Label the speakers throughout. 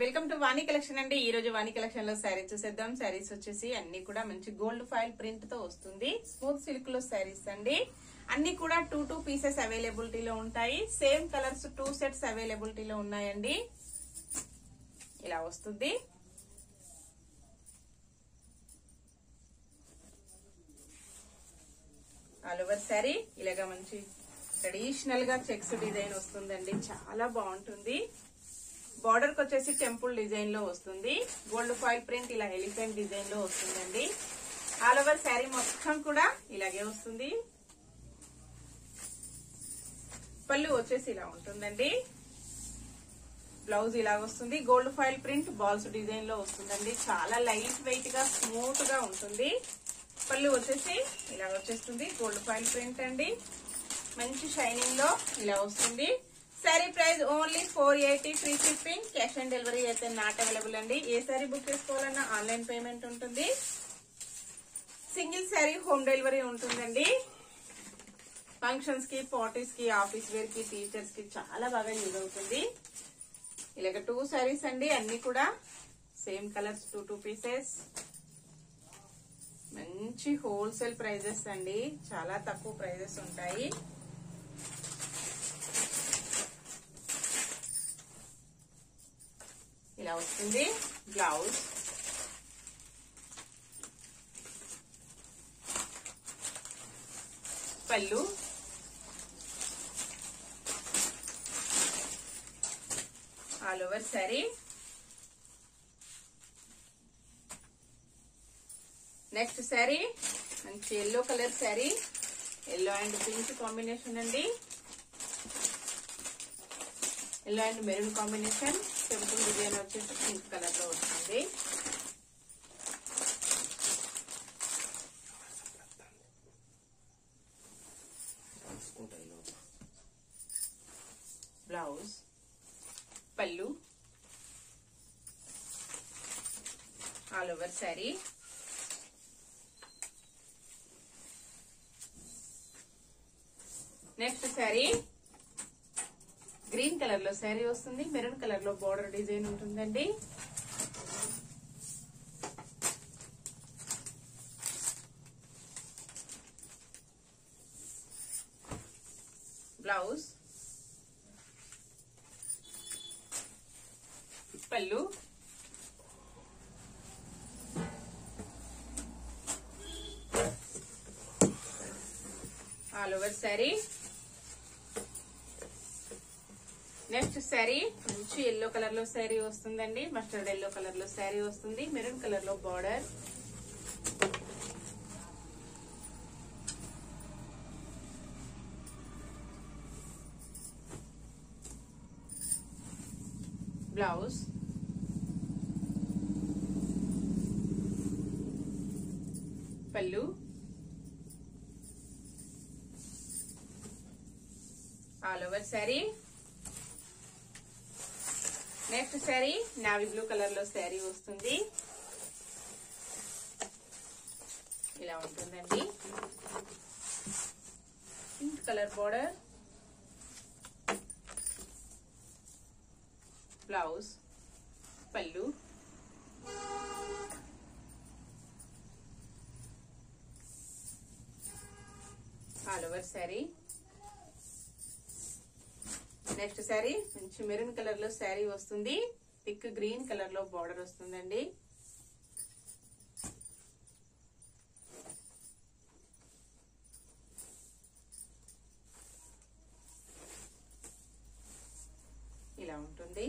Speaker 1: Welcome to Vani collection అండి. ఈ రోజు వాణి కలెక్షన్ లో శారీ చూసేద్దాం. శారీస్ వచ్చేసి అన్ని కూడా మంచి గోల్డ్ ఫాయిల్ ప్రింట్ తో వస్తుంది. స్మూత్ సిల్క్ లో శారీస్ అండి. అన్ని కూడా 2 పీసెస్ అవైలబిలిటీలో ఉంటాయి. సేమ్ కలర్స్ 2 సెట్స్ అవైలబిలిటీలో ఉన్నాయండి. ఇలా వస్తుంది. ఆల్ ఓవర్ శారీ ఇలాగా మంచి ట్రెడిషనల్ గా చెక్స్ డిజైన్ వస్తుందండి. చాలా బాగుంటుంది. బార్డర్ కి వచ్చేసి టెంపుల్ డిజైన్ లో వస్తుంది. గోల్డ్ ఫాయిల్ ప్రింట్ ఇలా ఎలిఫెంట్ డిజైన్ లో వస్తుందండి. ఆల్ ఓవర్ శారీ మొత్తం కూడా ఇలాగే వస్తుంది. పళ్ళు వచ్చేసి ఇలా ఉంటుందండి. బ్లౌజ్ ఇలా వస్తుంది. Gold foil print balls design లో వస్తుందండి. చాలా లైట్ వెయిట్ గా స్మూత్ గా ఉంటుంది. పళ్ళు వచ్చేసి ఇలా వచ్చేస్తుంది. గోల్డ్ ఫాయిల్ ప్రింట్ అండి. మంచి షైనింగ్ లో ఇలా వస్తుంది. Sari price only 480 free shipping. Cash on delivery అయితే నాట్ అవైలబుల్ అండి. ఏ శారీ బుక్ చేసుకోవాలన్నా ఆన్లైన్ పేమెంట్ ఉంటుంది. సింగిల్ శారీ హోమ్ డెలివరీ ఉంటుందండి. ఫంక్షన్స్ కి, పార్టీస్ కి, ఆఫీస్ వేర్ కి, టీచర్స్ కి చాలా బాగా యూజ్ అవుతుంది. ఇలాగ 2 శారీస్ అండి. అన్ని కూడా సేమ్ కలర్స్ 2 పీసెస్. మంచి హోల్సేల్ ప్రైజెస్ అండి. చాలా తక్కువ ప్రైజెస్ ఉంటాయి. ఇలా వస్తుంది. Blouse pallu all over sari. Next sari మంచి yellow colour sari. Yellow and pink combination అండి. Yellow and maroon combination. Temple design వచ్చేసి పింక్ కలర్ లో వస్తుంది. Blouse pallu all over sari. Next sari green colour లో శారీ వస్తుంది. మెరూన్ కలర్ లో బోర్డర్ డిజైన్ ఉంటుందండి. Blouse pallu all over sari. Next sari మంచి ఎల్లో కలర్ లో శారీ వస్తుందండి. మస్టర్డ్ ఎల్లో కలర్ లో శారీ వస్తుంది. మెరూన్ కలర్ లో border. Blouse pallu all over sari. Next sari navy blue colour లో శారీ వస్తుంది. ఇలా ఉంటుందండి. Pink colour border. Blouse pallu all over sari. Next sari మంచి మెరూన్ కలర్ లో శారీ వస్తుంది. థిక్ గ్రీన్ కలర్ లో బార్డర్ వస్తుందండి. ఇలా ఉంటుంది.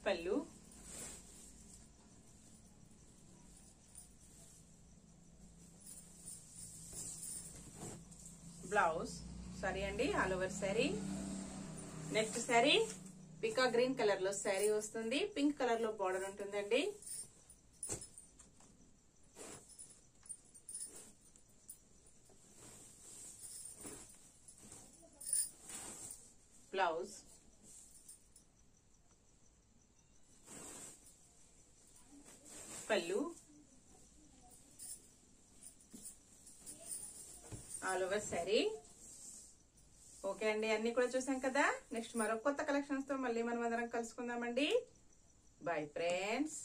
Speaker 1: పళ్ళు బ్లౌజ్ సారీ అండి. All over sari. Next sari పికా గ్రీన్ కలర్ లో శారీ వస్తుంది. పింక్ కలర్ లో బార్డర్ ఉంటుందండి. Blouse pallu all over sari. Okay అండి, అన్ని కూడా చూసాం కదా. నెక్స్ట్ మరొక కొత్త కలెక్షన్స్ తో మళ్ళీ మనం అందరం కలుసుకుందామండి. Bye friends.